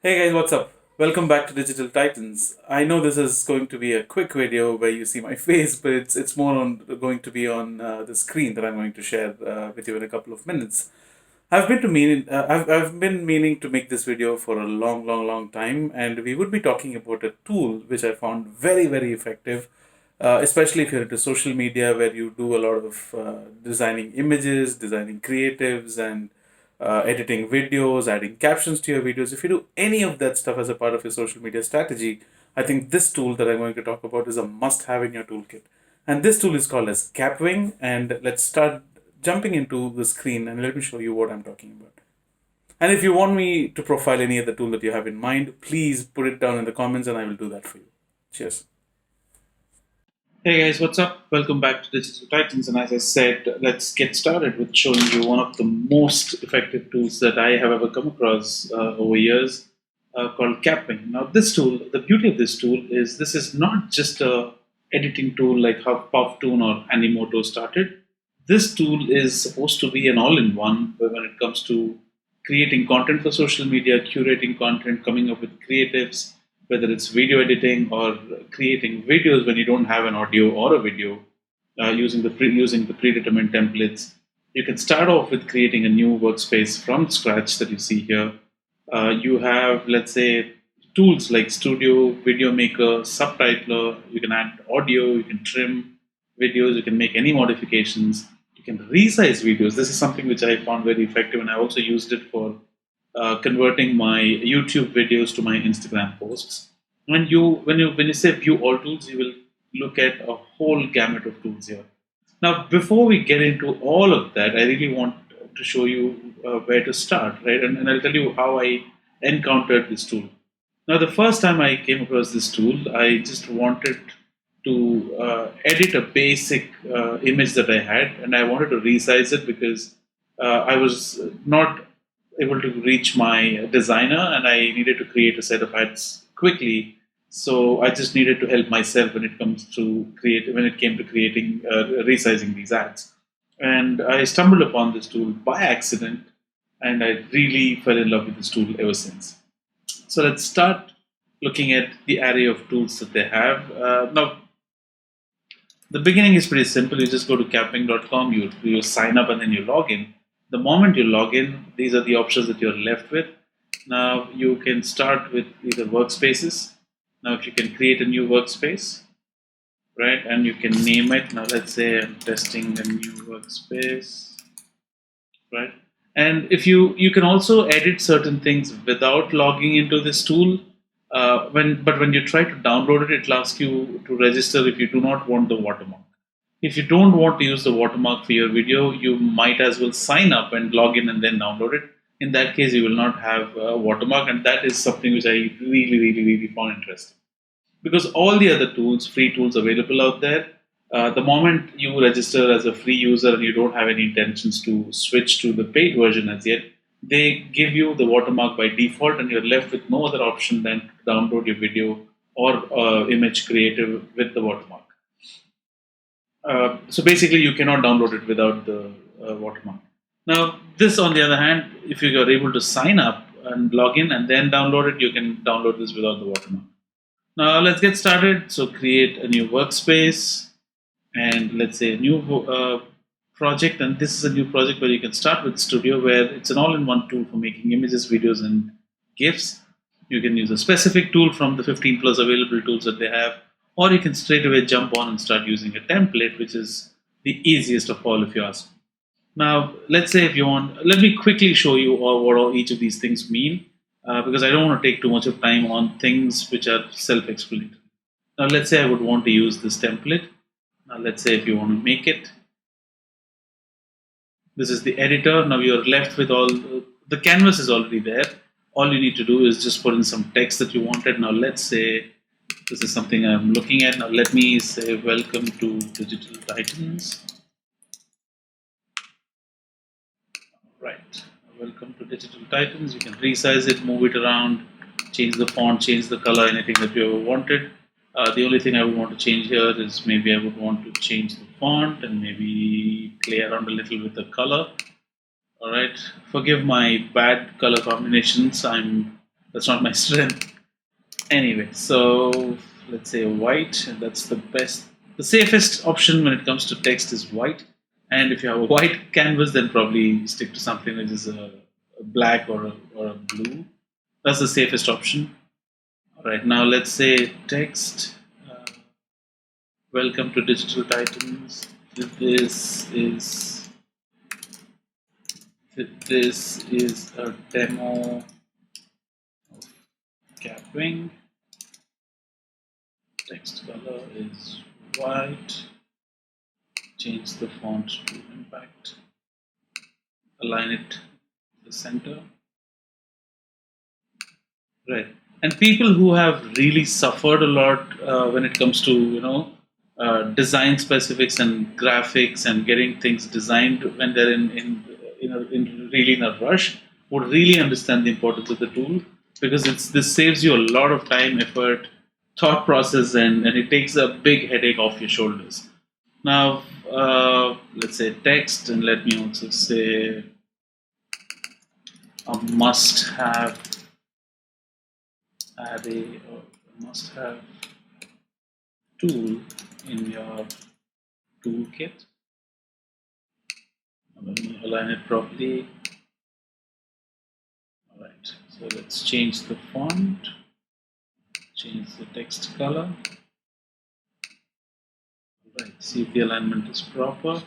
Hey guys, what's up? Welcome back to Digital Titans. I know this is going to be a quick video where you see my face, but it's more on going to be on the screen that I'm going to share with you in a couple of minutes. I've been meaning to make this video for a long time, and we would be talking about a tool which I found very effective, especially if you're into social media where you do a lot of designing images, designing creatives, and editing videos, adding captions to your videos. If you do any of that stuff as a part of your social media strategy, I think this tool that I'm going to talk about is a must-have in your toolkit. And this tool is called as Kapwing. And let's start jumping into the screen and let me show you what I'm talking about. And if you want me to profile any other tool that you have in mind, please put it down in the comments and I will do that for you. Cheers. Hey guys, what's up? Welcome back to Digital Titans. And as I said, let's get started with showing you one of the most effective tools that I have ever come across over years called Kapwing. Now, this tool, the beauty of this tool is this is not just a editing tool like how Powtoon or Animoto started. This tool is supposed to be an all-in-one when it comes to creating content for social media, curating content, coming up with creatives, whether it's video editing or creating videos when you don't have an audio or a video, using the predetermined templates. You can start off with creating a new workspace from scratch that you see here. You have, let's say, tools like Studio, Video Maker, Subtitler. You can add audio, you can trim videos, you can make any modifications. You can resize videos. This is something which I found very effective, and I also used it for converting my YouTube videos to my Instagram posts. And when you say view all tools, you will look at a whole gamut of tools here. Now, before we get into all of that, I really want to show you where to start, right? And I'll tell you how I encountered this tool. Now, the first time I came across this tool, I just wanted to edit a basic image that I had, and I wanted to resize it because I was not able to reach my designer, and I needed to create a set of ads quickly. So I just needed to help myself when it came to creating resizing these ads. And I stumbled upon this tool by accident, and I really fell in love with this tool ever since. So let's start looking at the array of tools that they have. Now, the beginning is pretty simple. You just go to kapwing.com, you sign up, and then you log in. The moment you log in, these are the options that you're left with. Now, you can start with either workspaces. Now, if you can create a new workspace, right, and you can name it. Now, let's say I'm testing a new workspace, right? And if you can also edit certain things without logging into this tool. When you try to download it, it'll ask you to register if you do not want the watermark. If you don't want to use the watermark for your video, you might as well sign up and log in and then download it. In that case, you will not have a watermark, and that is something which I really found interesting. Because all the other tools, free tools available out there, the moment you register as a free user and you don't have any intentions to switch to the paid version as yet, they give you the watermark by default, and you're left with no other option than to download your video or image creative with the watermark. So basically, you cannot download it without the watermark. Now, this on the other hand, if you are able to sign up and log in and then download it, you can download this without the watermark. Now, let's get started. So, create a new workspace and let's say a new project. And this is a new project where you can start with Studio, where it's an all in one tool for making images, videos, and GIFs. You can use a specific tool from the 15 plus available tools that they have, or you can straight away jump on and start using a template, which is the easiest of all, if you ask me. Now, let's say if you want, let me quickly show you what all each of these things mean, because I don't want to take too much of time on things which are self-explanatory. Now, let's say I would want to use this template. Now, let's say if you want to make it, this is the editor. Now you're left with all the canvas is already there. All you need to do is just put in some text that you wanted. Now, let's say this is something I'm looking at. Now, let me say welcome to Digital Titans. Right. Welcome to Digital Titans. You can resize it, move it around, change the font, change the color, anything that you ever wanted. The only thing I would want to change here is maybe I would want to change the font and maybe play around a little with the color. All right. Forgive my bad color combinations. I'm That's not my strength. Anyway, so let's say white, and that's the best. The safest option when it comes to text is white. And if you have a white canvas, then probably stick to something which is a black or a blue. That's the safest option. All right, now let's say text. Uh, Welcome to Digital Titans. This is this is a demo of Kapwing. Text color is white. Change the font to impact. Align it to the center. Right. And people who have really suffered a lot when it comes to design specifics and graphics and getting things designed when they're really in a rush would really understand the importance of the tool, because this saves you a lot of time, effort, thought process, and it takes a big headache off your shoulders. Now, let's say text, and let me also say a must-have array or must-have tool in your toolkit. Let me align it properly. All right, so let's change the font, change the text color. All right, see if the alignment is proper.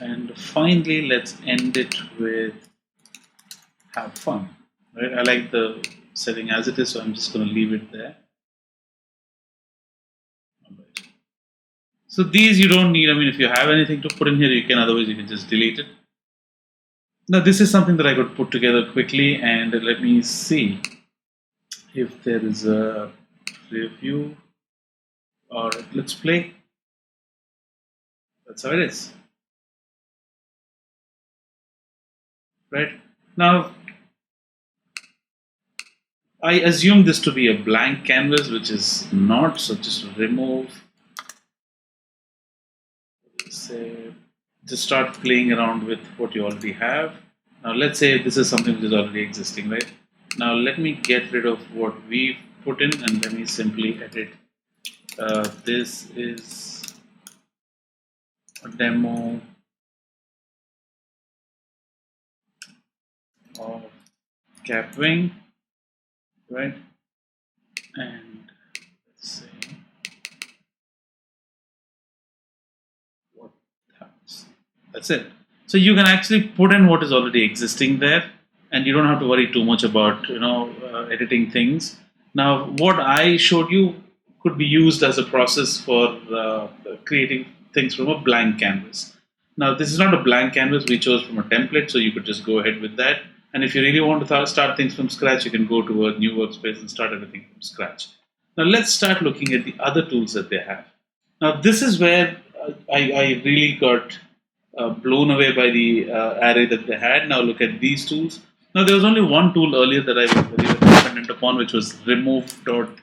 And finally, let's end it with have fun. Right, I like the setting as it is, so I'm just going to leave it there. All right. So these you don't need. I mean, if you have anything to put in here, you can. Otherwise, you can just delete it. Now, this is something that I could put together quickly, and let me see if there is a review. All right, let's play. That's how it is. Right now, I assume this to be a blank canvas, which is not. So just remove. Say, just start playing around with what you already have. Now let's say this is something which is already existing, right? Now let me get rid of what we put in, and let me simply edit. This is a demo of Kapwing, right? And let's see what happens. That's it. So you can actually put in what is already existing there, and you don't have to worry too much about editing things. Now, what I showed you could be used as a process for creating things from a blank canvas. Now, this is not a blank canvas. We chose from a template, so you could just go ahead with that. And if you really want to start things from scratch, you can go to a new workspace and start everything from scratch. Now, let's start looking at the other tools that they have. Now, this is where I really got blown away by the array that they had. Now, look at these tools. Now, there was only one tool earlier that I was very dependent upon, which was remove.bg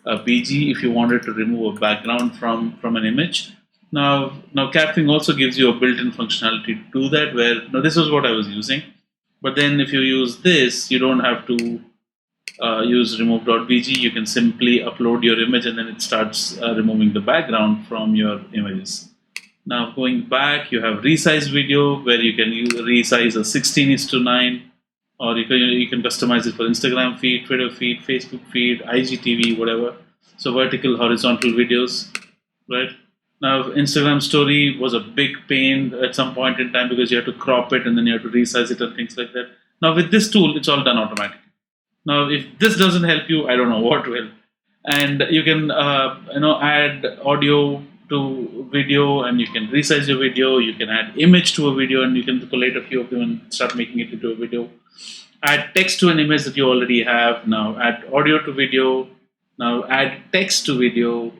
if you wanted to remove a background from an image. Now Kapwing also gives you a built-in functionality to do that, where now this is what I was using. But then if you use this, you don't have to use remove.bg. You can simply upload your image, and then it starts removing the background from your images. Now going back, you have resize video, where you can resize a 16:9, or you can customize it for Instagram feed, Twitter feed, Facebook feed, IGTV, whatever. So vertical, horizontal videos, right? Now Instagram story was a big pain at some point in time, because you have to crop it and then you have to resize it and things like that. Now with this tool, it's all done automatically. Now, if this doesn't help you, I don't know what will. And you can, add audio to video, and you can resize your video. You can add image to a video, and you can collate a few of them and start making it into a video. Add text to an image that you already have. Now add audio to video. Now add text to video.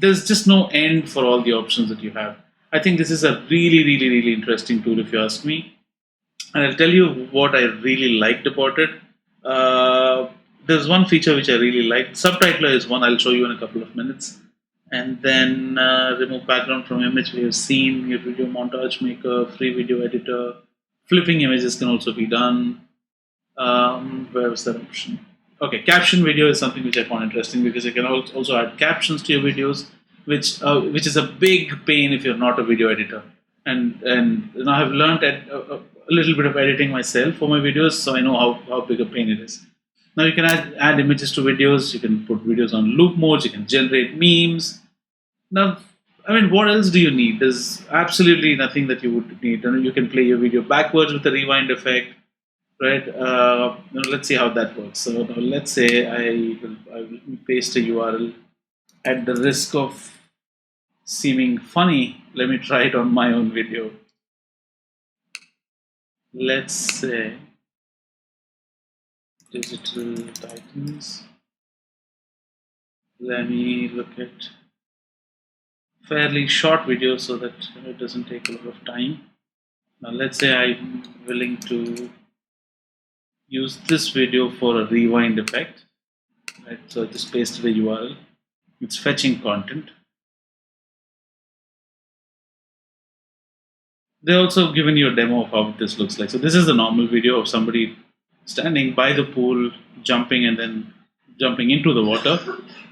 There's just no end for all the options that you have. I think this is a really, really, really interesting tool, if you ask me. And I'll tell you what I really liked about it. There's one feature which I really liked. Subtitler is one I'll show you in a couple of minutes. And then remove background from image we have seen. Your video montage maker, free video editor. Flipping images can also be done. Where was that option? Okay, caption video is something which I found interesting because you can also add captions to your videos, which is a big pain if you're not a video editor. And I've learned a little bit of editing myself for my videos, so I know how big a pain it is. Now you can add images to videos. You can put videos on loop modes. You can generate memes. Now, I mean, what else do you need? There's absolutely nothing that you would need. You can play your video backwards with a rewind effect, right? Let's see how that works. So now let's say I will paste a URL at the risk of seeming funny. Let me try it on my own video. Let's say Digital Titans. Let me look at fairly short video so that it doesn't take a lot of time. Now let's say I'm willing to use this video for a rewind effect. Right, so I just pasted the URL. It's fetching content. They're also given you a demo of how this looks like. So this is the normal video of somebody standing by the pool, jumping and then jumping into the water,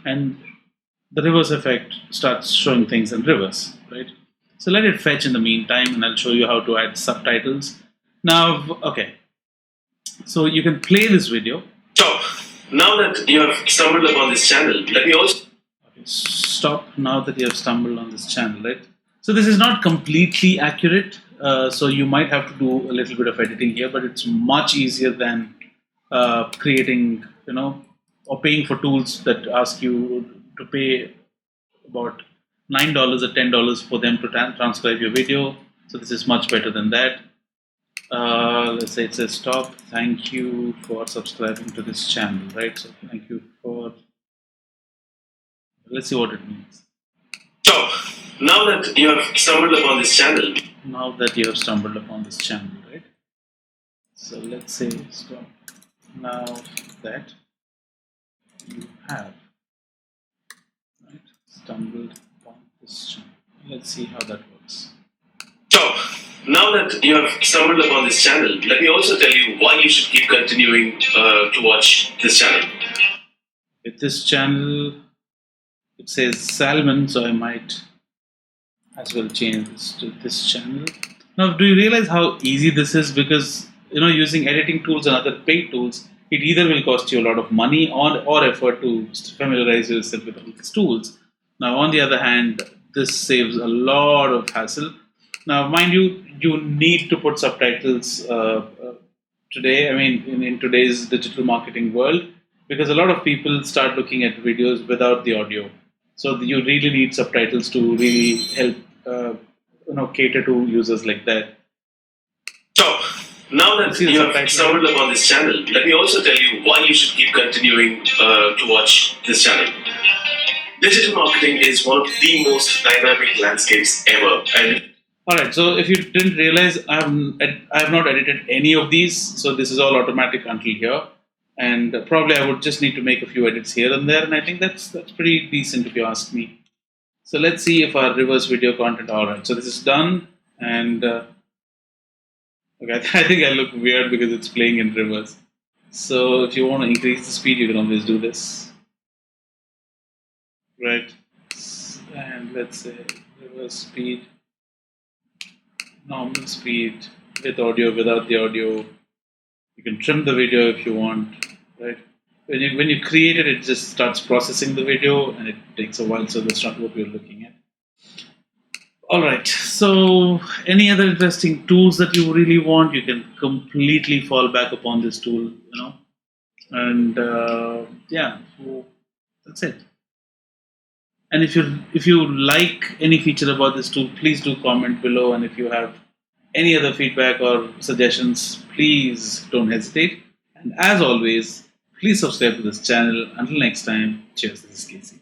and the reverse effect starts showing things in reverse, right? So let it fetch in the meantime, and I'll show you how to add subtitles. Now, okay, so you can play this video. Stop. Now that you have stumbled upon this channel, let me also... Okay, stop now that you have stumbled on this channel, right? So this is not completely accurate, so you might have to do a little bit of editing here, but it's much easier than creating, or paying for tools that ask you to pay about $9 or $10 for them to transcribe your video. So this is much better than that. Let's say it says stop. Thank you for subscribing to this channel, right? So thank you for. Let's see what it means. Stop. Now that you have stumbled upon this channel. Now that you have stumbled upon this channel, right? So let's say stop. Now that you have stumbled upon this channel. Let's see how that works. Stop. Now that you have stumbled upon this channel, let me also tell you why you should keep continuing to watch this channel. With this channel, it says salmon, so I might as well change this to this channel. Now, do you realize how easy this is? Because using editing tools and other paid tools, it either will cost you a lot of money or effort to familiarize yourself with all these tools. Now, on the other hand, this saves a lot of hassle. Now, mind you, you need to put subtitles today. I mean, in today's digital marketing world, because a lot of people start looking at videos without the audio. So you really need subtitles to really help, cater to users like that. Stop. Now that you have stumbled upon this channel, let me also tell you why you should keep continuing to watch this channel. Digital marketing is one of the most dynamic landscapes ever. And alright, so if you didn't realize, I have not edited any of these, so this is all automatic until here. And probably I would just need to make a few edits here and there, and I think that's pretty decent if you ask me. So let's see if our reverse video content. Alright, so this is done, and okay, I think I look weird because it's playing in reverse. So if you want to increase the speed, you can always do this, right? And let's say reverse speed, normal speed, with audio, without the audio. You can trim the video if you want, right? When you create it, it just starts processing the video, and it takes a while, so that's not what we're looking at. All right, so any other interesting tools that you really want, you can completely fall back upon this tool, and yeah, so that's it. And if you like any feature about this tool, please do comment below, and if you have any other feedback or suggestions, please don't hesitate. And as always, please subscribe to this channel. Until next time, cheers, this is Casey.